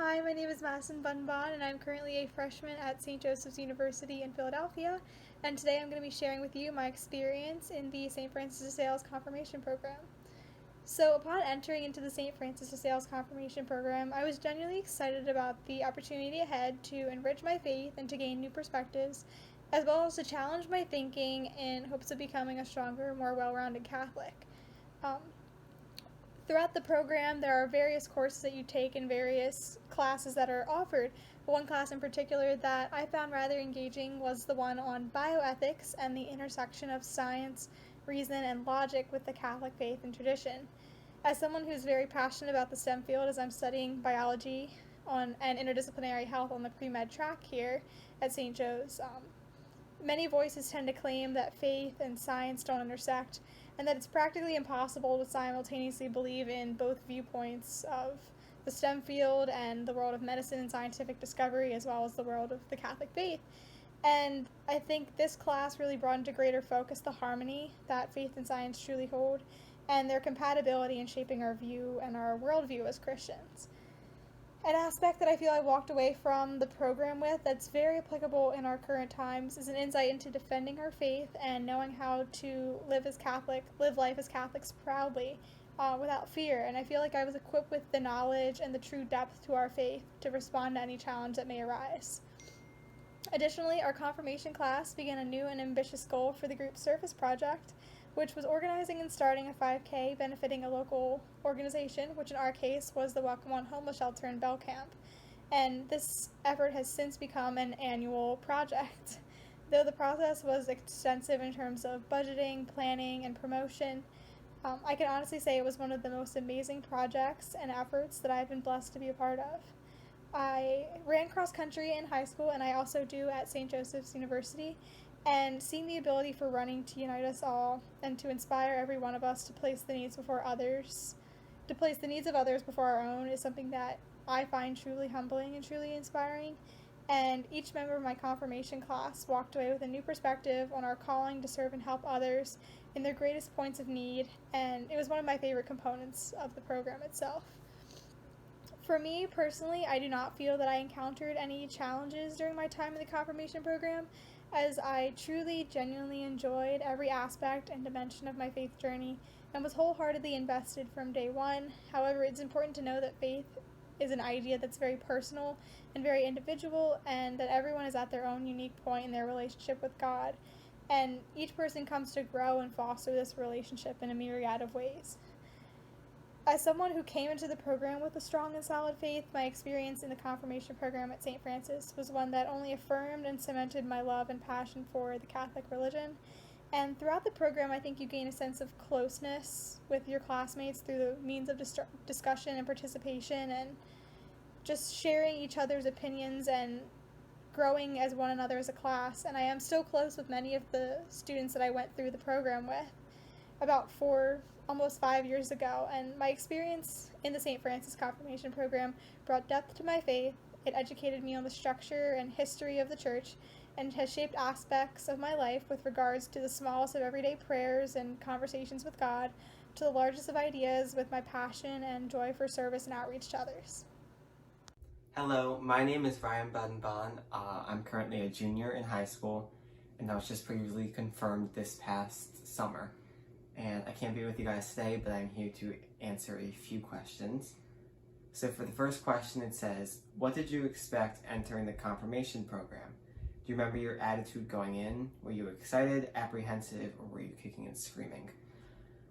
Hi, my name is Madison Bunbon, and I'm currently a freshman at St. Joseph's University in Philadelphia. And today I'm going to be sharing with you my experience in the St. Francis de Sales Confirmation Program. So, upon entering into the St. Francis de Sales Confirmation Program, I was genuinely excited about the opportunity ahead to enrich my faith and to gain new perspectives, as well as to challenge my thinking in hopes of becoming a stronger, more well rounded Catholic. Um, Throughout the program, there are various courses that you take and various classes that are offered. But one class in particular that I found rather engaging was the one on bioethics and the intersection of science, reason, and logic with the Catholic faith and tradition. As someone who's very passionate about the STEM field, as I'm studying biology and interdisciplinary health on the pre-med track here at St. Joe's, many voices tend to claim that faith and science don't intersect, and that it's practically impossible to simultaneously believe in both viewpoints of the STEM field and the world of medicine and scientific discovery, as well as the world of the Catholic faith. And I think this class really brought into greater focus the harmony that faith and science truly hold, and their compatibility in shaping our view and our worldview as Christians. An aspect that I feel I walked away from the program with that's very applicable in our current times is an insight into defending our faith and knowing how to live life as Catholics proudly, without fear. And I feel like I was equipped with the knowledge and the true depth to our faith to respond to any challenge that may arise. Additionally, our confirmation class began a new and ambitious goal for the group service project, which was organizing and starting a 5K benefiting a local organization, which in our case was the Welcome One Homeless Shelter in Belcamp. And this effort has since become an annual project. Though the process was extensive in terms of budgeting, planning, and promotion, I can honestly say it was one of the most amazing projects and efforts that I've been blessed to be a part of. I ran cross country in high school, and I also do at St. Joseph's University. And seeing the ability for running to unite us all and to inspire every one of us to place the needs of others before our own is something that I find truly humbling and truly inspiring. And each member of my confirmation class walked away with a new perspective on our calling to serve and help others in their greatest points of need, and it was one of my favorite components of the program itself. For me personally, I do not feel that I encountered any challenges during my time in the confirmation program, as I truly, genuinely enjoyed every aspect and dimension of my faith journey and was wholeheartedly invested from day one. However, it's important to know that faith is an idea that's very personal and very individual, and that everyone is at their own unique point in their relationship with God. And each person comes to grow and foster this relationship in a myriad of ways. As someone who came into the program with a strong and solid faith, my experience in the confirmation program at St. Francis was one that only affirmed and cemented my love and passion for the Catholic religion. And throughout the program, I think you gain a sense of closeness with your classmates through the means of discussion and participation, and just sharing each other's opinions and growing as one another as a class. And I am still close with many of the students that I went through the program with about almost 5 years ago, and my experience in the St. Francis Confirmation Program brought depth to my faith. It educated me on the structure and history of the Church, and has shaped aspects of my life with regards to the smallest of everyday prayers and conversations with God, to the largest of ideas with my passion and joy for service and outreach to others. Hello, my name is Ryan Bunbon. I'm currently a junior in high school, and I was just previously confirmed this past summer. And I can't be with you guys today, but I'm here to answer a few questions. So for the first question, it says, what did you expect entering the confirmation program? Do you remember your attitude going in? Were you excited, apprehensive, or were you kicking and screaming?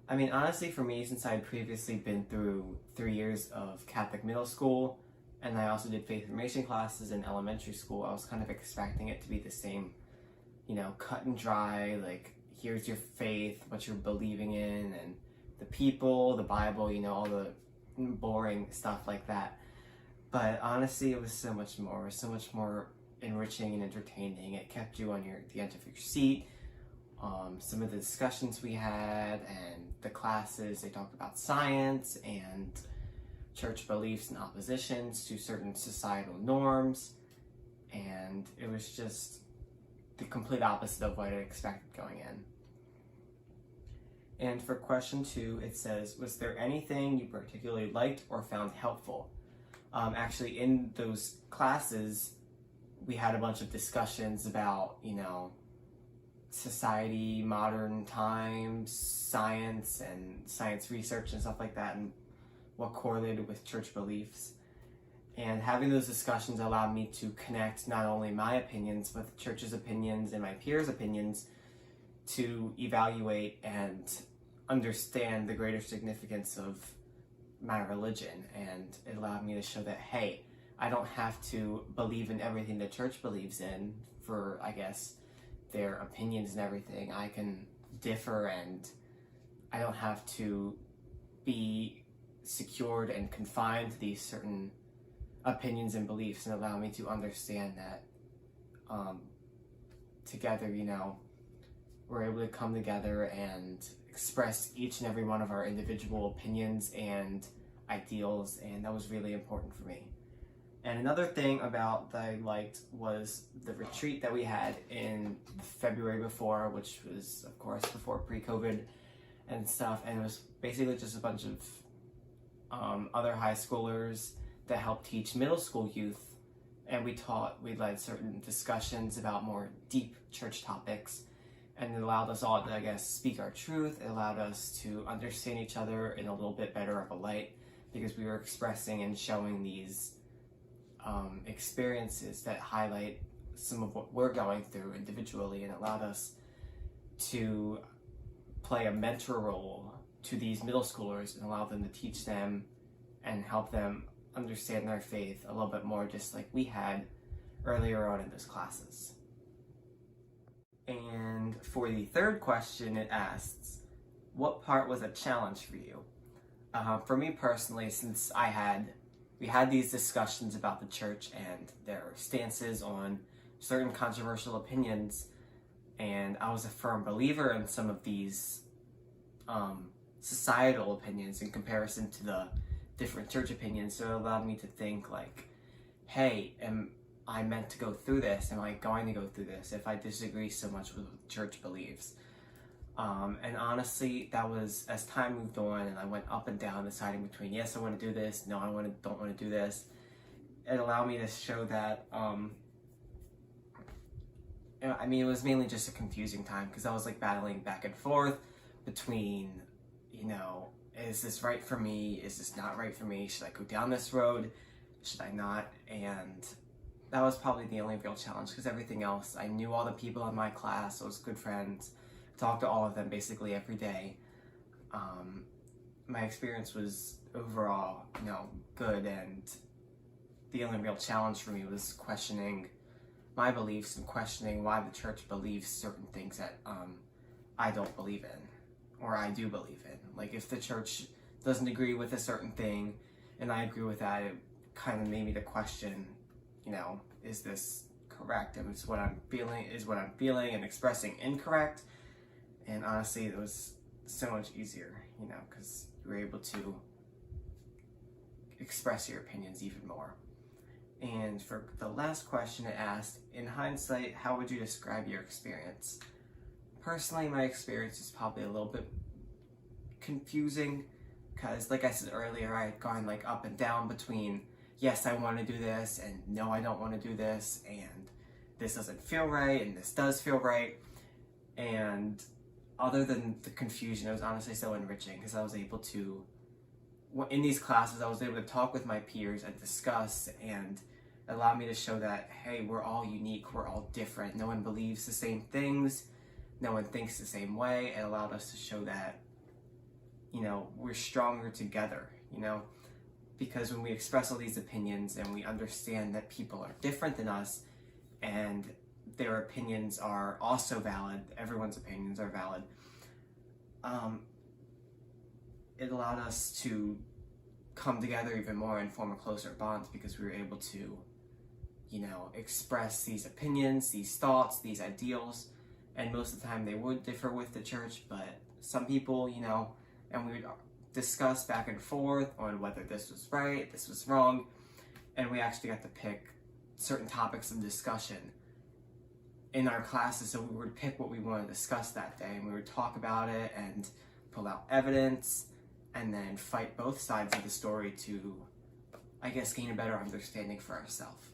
I mean, honestly, for me, since I had previously been through 3 years of Catholic middle school, and I also did faith formation classes in elementary school, I was kind of expecting it to be the same, cut and dry, like, here's your faith, what you're believing in, and the people, the Bible, all the boring stuff like that. But honestly, it was so much more enriching and entertaining. It kept you on the edge of your seat. Some of the discussions we had and the classes, they talked about science and church beliefs and oppositions to certain societal norms, and it was just the complete opposite of what I expected going in. And for question 2, it says, was there anything you particularly liked or found helpful? Actually, in those classes, we had a bunch of discussions about, society, modern times, science, and science research and stuff like that, and what correlated with church beliefs. And having those discussions allowed me to connect not only my opinions, but the church's opinions and my peers' opinions to evaluate and understand the greater significance of my religion. And it allowed me to show that, hey, I don't have to believe in everything the church believes in for, I guess, their opinions and everything. I can differ, and I don't have to be secured and confined to these certain opinions and beliefs, and allow me to understand that together, we're able to come together and express each and every one of our individual opinions and ideals, and that was really important for me. And another thing about that I liked was the retreat that we had in February before, which was, of course, before pre-COVID and stuff, and it was basically just a bunch of other high schoolers that helped teach middle school youth, and we led certain discussions about more deep church topics, and it allowed us all to, I guess, speak our truth. It allowed us to understand each other in a little bit better of a light, because we were expressing and showing these experiences that highlight some of what we're going through individually, and allowed us to play a mentor role to these middle schoolers and allow them to teach them and help them understand their faith a little bit more, just like we had earlier on in those classes. And for the third question, it asks, what part was a challenge for you? For me personally, since we had these discussions about the church and their stances on certain controversial opinions, and I was a firm believer in some of these societal opinions in comparison to the different church opinions, so it allowed me to think like, hey, am I meant to go through this? Am I going to go through this if I disagree so much with what the church believes? And honestly, that was, as time moved on and I went up and down deciding between, yes, I want to do this, no, don't want to do this, it allowed me to show that, it was mainly just a confusing time, because I was like battling back and forth between, is this right for me? Is this not right for me? Should I go down this road? Should I not? And that was probably the only real challenge, because everything else, I knew all the people in my class, I was good friends, talked to all of them basically every day. My experience was overall, good, and the only real challenge for me was questioning my beliefs and questioning why the church believes certain things that I don't believe in, or I do believe in. Like, if the church doesn't agree with a certain thing and I agree with that, it kind of made me to question, is this correct? And is what I'm feeling and expressing incorrect? And honestly, it was so much easier, because you were able to express your opinions even more. And for the last question it asked, in hindsight, how would you describe your experience? Personally, my experience is probably a little bit confusing, because like I said earlier, I had gone like up and down between, yes, I want to do this, and no, I don't want to do this, and this doesn't feel right, and this does feel right. And other than the confusion, it was honestly so enriching, because I was able to, in these classes, I was able to talk with my peers and discuss, and allow me to show that, hey, we're all unique, we're all different, no one believes the same things, no one thinks the same way. It allowed us to show that, we're stronger together, because when we express all these opinions and we understand that people are different than us and their opinions are also valid, everyone's opinions are valid, it allowed us to come together even more and form a closer bond, because we were able to, express these opinions, these thoughts, these ideals, and most of the time they would differ with the church, but some people, and we would discuss back and forth on whether this was right, this was wrong, and we actually got to pick certain topics of discussion in our classes, so we would pick what we wanted to discuss that day, and we would talk about it and pull out evidence, and then fight both sides of the story to I guess, gain a better understanding for ourselves.